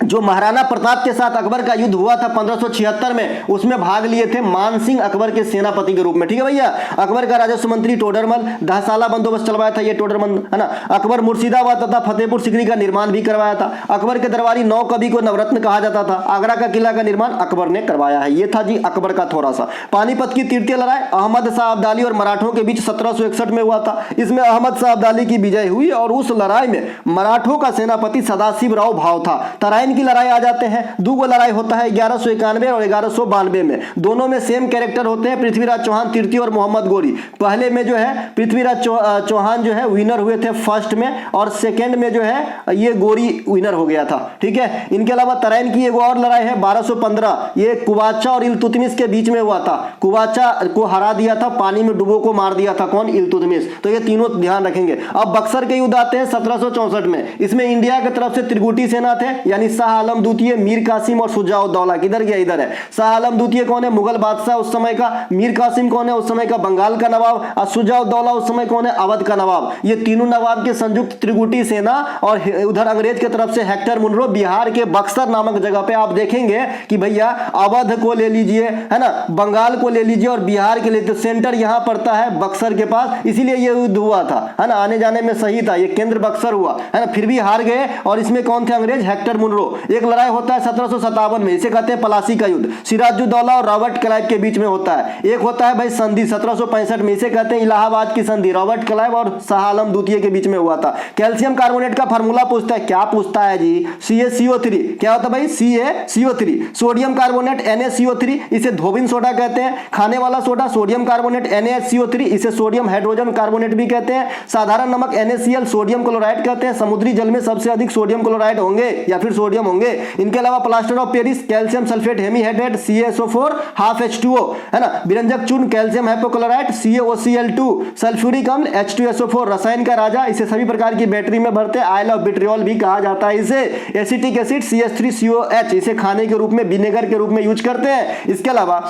Speaker 1: जो महाराणा प्रताप के साथ अकबर का युद्ध हुआ था 1576 में, उसमें भाग लिए थे मानसिंह अकबर के सेनापति के रूप में, ठीक है भैया। अकबर का राजस्व मंत्री टोडरमल, दहसाला बंदोबस्त चलवाया था ये टोडरमल, है ना। अकबर मुर्शिदाबाद तथा फतेहपुर सिकरी का निर्माण भी करवाया था। अकबर के दरबारी 9 कवि को नवरत्न कहा जाता था। आगरा का किला का निर्माण अकबर ने करवाया है। ये था जी अकबर का थोड़ा सा। पानीपत की तृतीय लड़ाई अहमद शाह अब्दाली और मराठों के बीच 1761 में हुआ था। इसमें अहमद शाह अब्दाली की विजय हुई और उस लड़ाई में मराठों का सेनापति सदाशिव राव भाव था। तराइन की लड़ाई आ जाते हैं। दो लड़ाई होता है 1191 और 1192 में। दोनों में सेम कैरेक्टर होते हैं, पृथ्वीराज चौहान तृतीय और मोहम्मद गोरी। पहले में जो है पृथ्वीराज चौहान जो है विनर हुए थे फर्स्ट में, और सेकंड में जो है ये गोरी विनर हो गया था, ठीक है। इनके अलावा तराइन की एक और लड़ाई है 1215, ये कुवाचा और इल्तुतमिश के बीच में हुआ था। कुवाचा को हरा दिया था, पानी में डुबो को मार दिया था, कौन, इल्तुतमिश। तो ये तीनों ध्यान रखेंगे। अब बक्सर के युद्ध आते हैं 1764 में। इसमें इंडिया की तरफ से त्रिगुटी सेना थे, यानी शाह आलम द्वितीय, मीर कासिम और शुजा-उद-दौला। किधर गया? इधर है। शाह आलम द्वितीय कौन है? मुगल बादशाह उस समय का। मीर कासिम कौन है? उस समय का बंगाल का नवाब। और शुजा-उद-दौला उस समय कौन है? अवध का नवाब। ये तीनों नवाब के संयुक्त त्रिगुटी सेना और उधर अंग्रेज की तरफ से हेक्टर मुनरो बिहार के बक्सर नामक जगह पे आप देखेंगे कि भैया अवध को ले लीजिए, है ना, बंगाल को ले लीजिए और बिहार के लिए तो सेंटर यहां पड़ता है बक्सर के पास, इसीलिए ये युद्ध हुआ था, है ना, आने जाने में सही था, ये केंद्र बक्सर हुआ, है ना, फिर भी हार गए। और इसमें कौन थे अंग्रेज? Hector Munro. एक लड़ाई होता है 1757 में, इसे कहते हैं प्लासी का युद्ध, सिराजुद्दौला और रॉबर्ट क्लाइव के बीच में होता है। एक होता है भाई संधि 1765 में, इसे कहते हैं इलाहाबाद की संधि, रॉबर्ट क्लाइव और शाह आलम द्वितीय के बीच में हुआ था। कैल्शियम कार्बोनेट का फार्मूला पूछता है, क्या पूछता है जी? CaCO3। क्या होता है भाई? CaCO3। सोडियम कार्बोनेट NaCO3, इसे धोबिन सोडा कहते हैं। खाने वाला सोडा सोडियम कार्बोनेट NaCO3, इसे सोडियम हाइड्रोजन कार्बोनेट भी कहते हैं। साधारण नमक NaCl सोडियम क्लोराइड कहते हैं। समुद्री जल में सबसे अधिक सोडियम क्लोराइड होंगे या फिर सोडियम होंगे। इनके अलावा plaster of Paris calcium sulphate hemihydrate CaSO4 half H2O, है ना, विरंजक चूर्ण कैल्शियम हाइपोक्लोराइड CaOCl2, सल्फ्यूरिक अम्ल H2SO4, रसायन का राजा, इसे सभी प्रकार की बैटरी में भरते हैं। आयल ऑफ विट्रियोल भी कहा जाता है इसे। एसिटिक एसिड CH3COH, इसे खाने के रूप में विनेगर के रूप में यूज करते हैं। इसके अलावा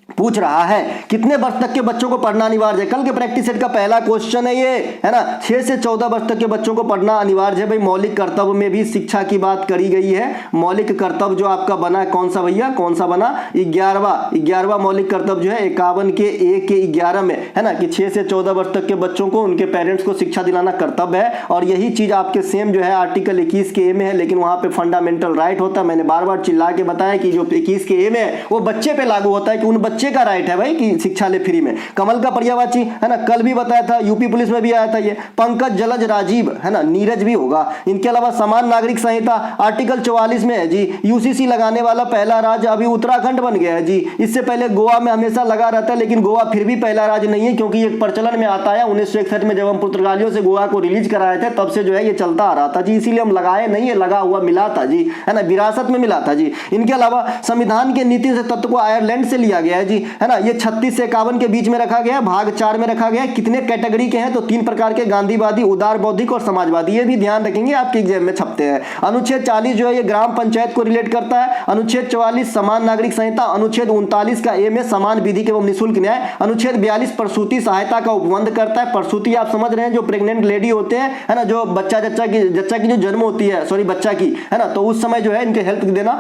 Speaker 1: पूछ रहा है कितने वर्ष तक के बच्चों को पढ़ना अनिवार्य है? कल के प्रैक्टिस सेट का पहला क्वेश्चन है ये, है ना। 6 से 14 वर्ष तक के बच्चों को पढ़ना अनिवार्य है। भाई मौलिक कर्तव्य में भी शिक्षा की बात करी गई है। मौलिक कर्तव्य जो आपका बना कौन सा भैया? कौन सा बना? 11वां मौलिक कर्तव्य जो है 51 के 1 के 11 में, है ना, कि 6 से 14 वर्ष तक के बच्चों को उनके पेरेंट्स को शिक्षा दिलाना कर्तव्य है। और यही चीज आपके सेम जो है आर्टिकल 21 के ए में है, लेकिन वहां पे फंडामेंटल राइट होता है। मैंने बार बार चिल्ला के बताया कि जो 21 के ए में है वो बच्चे पे लागू होता है, कि उन बच्चे का राइट है भाई कि शिक्षा ले फ्री में। कमल का पर्यायवाची, है ना, कल भी बताया था, यूपी पुलिस में भी आया था ये। पंकज, जलज, राजीव, है ना, नीरज भी होगा। इनके अलावा समान नागरिक संहिता आर्टिकल 44 में है जी, यूसीसी लगाने वाला पहला राज्य अभी उत्तराखंड बन गया है जी। इससे पहले गोवा में हमेशा लगा रहता है, लेकिन गोवा फिर भी पहला राज्य नहीं है, क्योंकि ये प्रचलन में आता है 1961 में जब हम पुर्तगालियों से गोवा को रिलीज कराए थे, तब से जो है ये चलता आ रहा था जी, इसीलिए हम लगाए नहीं है, लगा हुआ मिला था जी, है ना, विरासत में मिला था जी। इनके अलावा संविधान के नीति से तत्व को आयरलैंड से लिया गया है जी, है ना, ये 36 से 51 के बीच में रखा गया, भाग 4 में रखा गया। कितने कैटेगरी के हैं? तो 3 प्रकार के, गांधीवादी, उदार बौद्धिक और समाजवादी। ये भी ध्यान रखेंगे, आपके एग्जाम में छपते हैं। अनुच्छेद 40 जो है ये ग्राम पंचायत को रिलेट करता है। अनुच्छेद 44 समान नागरिक संहिता। अनुच्छेद 39 का ए में समान विधिक एवं निःशुल्क न्याय। अनुच्छेद 42 प्रसूति सहायता का उपबंध करता है। प्रसूति आप समझ रहे हैं, जो प्रेग्नेंट लेडी होते हैं, है ना, जो जच्चा की जो जन्म होती है, सॉरी बच्चा की, है ना, तो उस समय जो है इनके हेल्थ देना।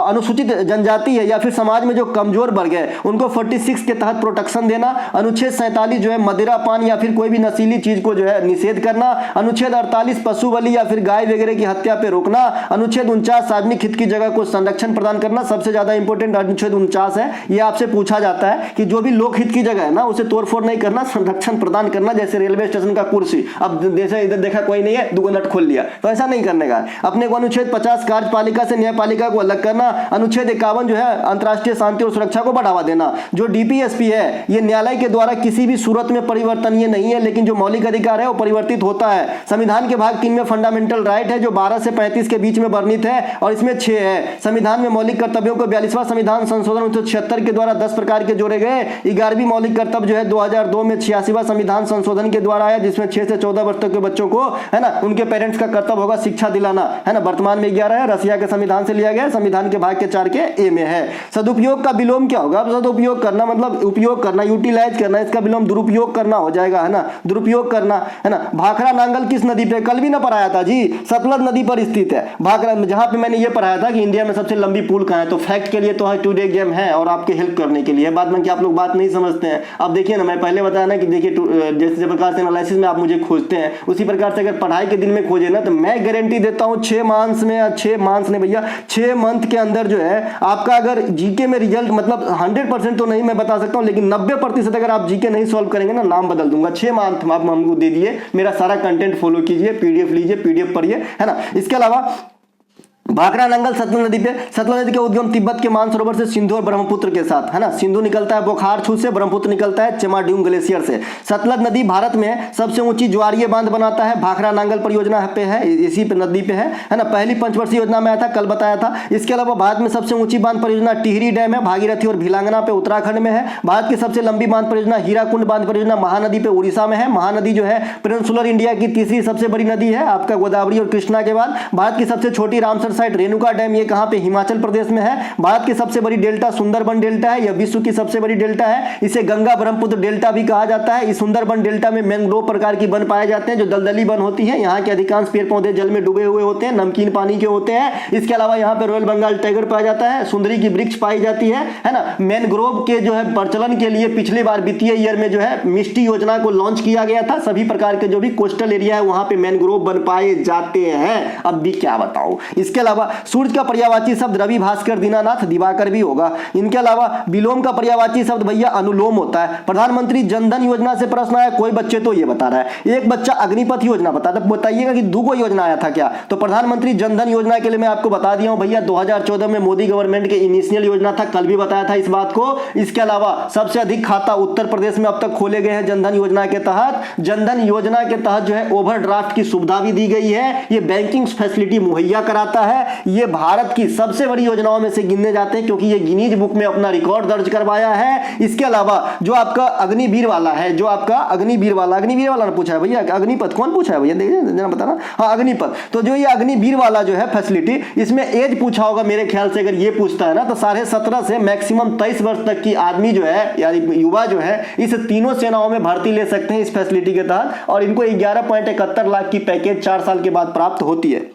Speaker 1: अनुसूचित जनजाति है या फिर समाज में जो कमजोर वर्ग है उनको 46 के तहत प्रोटेक्शन देना। अनुच्छेद 47 जो है मदिरा पान या फिर कोई भी नशीली चीज को जो है निषेध करना। अनुच्छेद 48 पशु बलि या फिर गाय वगैरह की हत्या पे रोकना। अनुच्छेद 49 सार्वजनिक हित की जगह को संरक्षण प्रदान करना। सबसे ज्यादा इंपॉर्टेंट अनुच्छेद 49 है, ये आपसे पूछा जाता है कि जो भी लोक हित की जगह है ना उसे तोड़फोड़ नहीं करना, संरक्षण प्रदान करना। जैसे रेलवे स्टेशन का कुर्सी, अब जैसे इधर देखा कोई नहीं है, दुगो नट खोल लिया, तो ऐसा नहीं करने का। अपने को अनुच्छेद 50 कार्यपालिका से न्यायपालिका को अलग करना। अनुच्छेद 51 जो है अंतर्राष्ट्रीय शांति और सुरक्षा को बढ़ावा देना। जो डीपीएसपी है ये न्यायालय के द्वारा किसी भी सूरत में परिवर्तनीय नहीं है, लेकिन जो मौलिक अधिकार है वो परिवर्तित होता है। संविधान के भाग 3 में फंडामेंटल राइट है जो 12 से 35 के बीच में वर्णित है और इसमें 6 है। संविधान में मौलिक कर्तव्यों को 42वां संविधान संशोधन 1976 के द्वारा 10 प्रकार के जोड़े गए। 11वीं मौलिक कर्तव्य जो है 2002 में 86वां संविधान संशोधन के द्वारा आया, जिसमें 6 से 14 वर्ष तक के बच्चों को, है ना, उनके पेरेंट्स का कर्तव्य होगा शिक्षा दिलाना, है ना। वर्तमान में 11 है, रसिया के संविधान से लिया गया, संविधान के भाग के 4 के ए में है। सदुपयोग का विलोम क्या होगा? सदुपयोग करना मतलब उपयोग करना, यूटिलाइज करना, इसका विलोम दुरुपयोग करना हो जाएगा, है ना, दुरुपयोग करना, है ना। भाखड़ा नांगल किस नदी पे? कल भी ना पढ़ाया था जी, सतलज नदी पर स्थित है भाखड़ा, जहां पे मैंने ये पढ़ाया था कि इंडिया में सबसे लंबी पुल कहां है। तो फैक्ट के लिए तो है, टुडे एग्जाम है और आपके हेल्प करने के लिए। बाद में कि आप लोग बात नहीं समझते हैं। अब देखिए ना, मैं पहले बताया ना कि देखिए जैसे प्रकार से एनालिसिस में आप मुझे खोजते हैं, उसी प्रकार से अगर पढ़ाई के दिन में खोजे ना, तो मैं गारंटी देता हूं 6 मंथ में, 6 मंथ ने भैया 6 मंथ के अंदर जो है आपका अगर जीके में रिजल्ट, मतलब 100% तो नहीं मैं बता सकता हूं, लेकिन 90% अगर आप जीके नहीं सॉल्व करेंगे ना, नाम बदल दूंगा। 6 मंथ आप हमको दे दिए, मेरा सारा कंटेंट फॉलो कीजिए, पीडीएफ लीजिए, पीडीएफ पढ़िए, है ना। इसके अलावा भाखड़ा नंगल सतलज नदी पे, सतलज नदी का उद्गम तिब्बत के मानसरोवर से सिंधु और ब्रह्मपुत्र के साथ, है ना। सिंधु निकलता है बोखारछू से, ब्रह्मपुत्र निकलता है चेमाड्यूंग ग्लेशियर से। सतलज नदी भारत में सबसे ऊंची ज्वारीय बांध बनाता है, भाखड़ा नांगल परियोजना पे है, इसी पे नदी पे है ना। पहली पंचवर्षीय योजना में आया था, कल बताया था। इसके अलावा भारत में सबसे ऊंची बांध परियोजना टिहरी डैम है, भागीरथी और भिलांगना पे उत्तराखंड में है। भारत की सबसे लंबी बांध परियोजना हीराकुंड बांध परियोजना महानदी पे उड़ीसा में है। महानदी जो है पेनिनसुलर इंडिया की तीसरी सबसे बड़ी नदी है आपका गोदावरी और कृष्णा के बाद। भारत की सबसे छोटी रामसर साइट रेणुका डैम, ये कहां पे, हिमाचल प्रदेश में है। भारत की सबसे बड़ी डेल्टा सुंदरबन डेल्टा है, यह विश्व की सबसे बड़ी डेल्टा है। इसे गंगा ब्रह्मपुत्र डेल्टा भी कहा जाता है। इस सुंदरबन डेल्टा में मैंग्रोव प्रकार की वन पाए जाते हैं जो दलदली वन होती है। यहाँ के अधिकांश पेड़ पौधे जल में डूबे हुए होते हैं, नमकीन पानी के होते हैं। इसके अलावा यहाँ पे रॉयल बंगाल टाइगर पाया जाता है, सुंदरी की वृक्ष पाई जाती है ना। मैंग्रोव के जो है प्रचलन के लिए पिछली बार वित्तीय ईयर में जो है मिष्टी योजना को लॉन्च किया गया था। सभी प्रकार के जो भी कोस्टल एरिया है वहां पे मैंग्रोव वन पाए जाते हैं। अब भी क्या बताऊं। इसके अलावा सूर्य का पर्यायवाची शब्द रवि, भास्कर, दीनानाथ, दिवाकर भी होगा। इनके अलावा विलोम का पर्यायवाची शब्द भैया अनुलोम होता है। प्रधानमंत्री जनधन योजना से प्रश्न आया, कोई बच्चे तो ये बता रहा है। एक बच्चा अग्निपथ योजना बताइएगा कि दो योजना आया था क्या। तो प्रधानमंत्री जनधन योजना के लिए मैं आपको बता दिया हूं भैया, 2014 में मोदी गवर्नमेंट के इनिशियल योजना था, कल भी बताया था इस बात को। इसके अलावा सबसे अधिक खाता उत्तर प्रदेश में अब तक खोले गए हैं जनधन योजना के तहत। जनधन योजना के तहत जो है ओवरड्राफ्ट की सुविधा भी दी गई है। ये बैंकिंग फैसिलिटी मुहैया कराता है। ये भारत की सबसे बड़ी योजनाओं में से गिनने जाते हैं क्योंकि ये गिनीज बुक में अपना रिकॉर्ड दर्ज करवाया है। इसके अलावा जो आपका अग्निवीर वाला है, जो आपका अग्निवीर वाला ने पूछा है भैया, अग्निपथ कौन पूछा है भैया, देखिए जरा बताना। हाँ अग्निपथ, तो जो ये अग्निवीर वाला जो है फैसिलिटी, इसमें एज पूछा होगा मेरे ख्याल से, अगर ये पूछता है ना तो 17.5 से मैक्सिमम 23 वर्ष तक की आदमी जो है यानी युवा जो है इस तीनों सेनाओं में भर्ती ले सकते हैं इस फैसिलिटी के तहत। और इनको 11.71 लाख की पैकेज 4 साल के बाद प्राप्त होती है।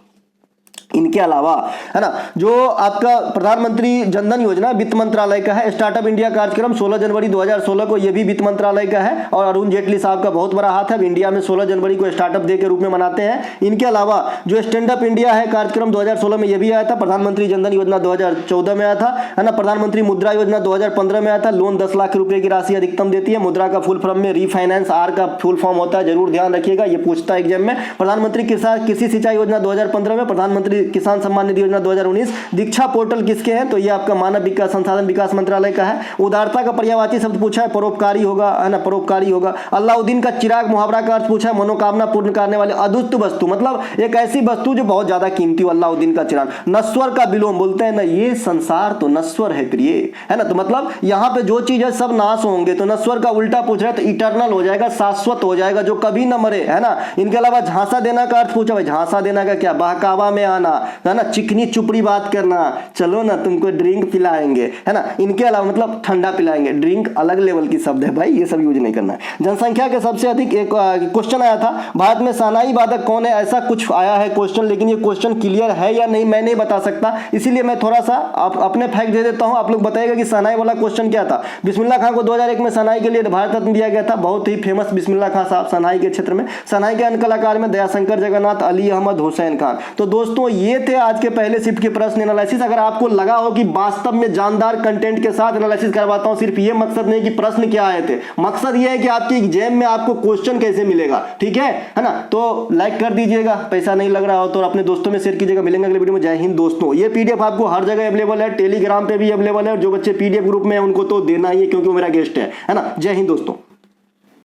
Speaker 1: इनके अलावा है ना जो आपका प्रधानमंत्री जनधन योजना वित्त मंत्रालय का है। स्टार्टअप इंडिया कार्यक्रम 16 जनवरी 2016 को यह भी वित्त मंत्रालय का है और अरुण जेटली साहब का बहुत बड़ा हाथ है। इंडिया में 16 जनवरी को स्टार्टअप डे के रूप में मनाते हैं। इनके अलावा जो स्टैंड अप इंडिया है कार्यक्रम 2016 में यह भी आया था। प्रधानमंत्री जनधन योजना 2014 में आया था, है ना। प्रधानमंत्री मुद्रा योजना 2015 में आया था। लोन 10 लाख रुपए की राशि अधिकतम देती है। मुद्रा का फुल फॉर्म में रीफाइनेंस, आर का फुल फॉर्म होता है, जरूर ध्यान रखिएगा, ये पूछता है एग्जाम में। प्रधानमंत्री कृषि सिंचाई योजना 2015 में, प्रधानमंत्री किसान सम्मान निधि योजना 2019। दीक्षा पोर्टल किसके हैं, तो ये आपका मानव विकास संसाधन विकास मंत्रालय का है। उदारता का पर्यायवाची शब्द पूछा है, परोपकारी होगा, है ना, परोपकारी होगा। अलाउद्दीन का चिराग मुहावरा का अर्थ पूछा है, मनोकामना पूर्ण करने वाले अद्भुत वस्तु, मतलब एक ऐसी वस्तु जो बहुत ज्यादा कीमती हो। अलाउद्दीन का चिराग। नश्वर का विलोम बोलते हैं ना, ये संसार तो नश्वर है प्रिय, है ना। तो मतलब यहाँ पे जो चीज है सब नाश होंगे, तो नश्वर का उल्टा पूछ रहा है तो इटर्नल हो जाएगा, शाश्वत हो जाएगा, जो कभी न मरे, है ना। इनके अलावा झांसा देना का अर्थ पूछा, भाई झांसा देना का क्या, बहकावा में आना, है ना, चिकनी चुपड़ी बात करना, चलो ना तुमको ड्रिंक पिलाएंगे, है ना। इनके अलावा मतलब ठंडा पिलाएंगे, ड्रिंक अलग लेवल की शब्द है भाई, ये सब यूज नहीं करना है। जनसंख्या के सबसे अधिक एक क्वेश्चन आया था, भारत में शहनाई वादक कौन है, ऐसा कुछ आया है क्वेश्चन, लेकिन ये क्वेश्चन क्लियर है या नहीं मैं नहीं बता सकता, इसीलिए मैं थोड़ा सा अपने फैक्ट दे देता हूं। आप लोग बताइएगा कि शहनाई वाला क्वेश्चन क्या था। बिस्मिल्लाह खां को 2001 में शहनाई के लिए भारत रत्न दिया गया था। बहुत ही फेमस बिस्मिल्लाह खां साहब शहनाई के क्षेत्र में। शहनाई के अन्य कलाकार में दयाशंकर जगन्नाथ, अली अहमद, हुसैन खान। तो दोस्तों ये थे आज के पहले शिफ्ट के प्रश्न एनालिसिस। अगर आपको लगा हो कि वास्तव में जानदार कंटेंट के साथ एनालिसिस करवाता हूं, सिर्फ ये मकसद नहीं कि प्रश्न क्या आए थे, मकसद ये है कि आपके एग्जाम में आपको क्वेश्चन कैसे मिलेगा, ठीक है ना। तो लाइक कर दीजिएगा, पैसा नहीं लग रहा हो तो अपने दोस्तों में शेयर कीजिएगा। मिलेंगे अगले वीडियो में। जय हिंद दोस्तों। ये पीडीएफ आपको हर जगह अवेलेबल है, टेलीग्राम पे भी अवेलेबल है, और जो बच्चे पीडीएफ ग्रुप में है उनको तो देना ही है क्योंकि वो मेरा गेस्ट है ना। जय हिंद दोस्तों।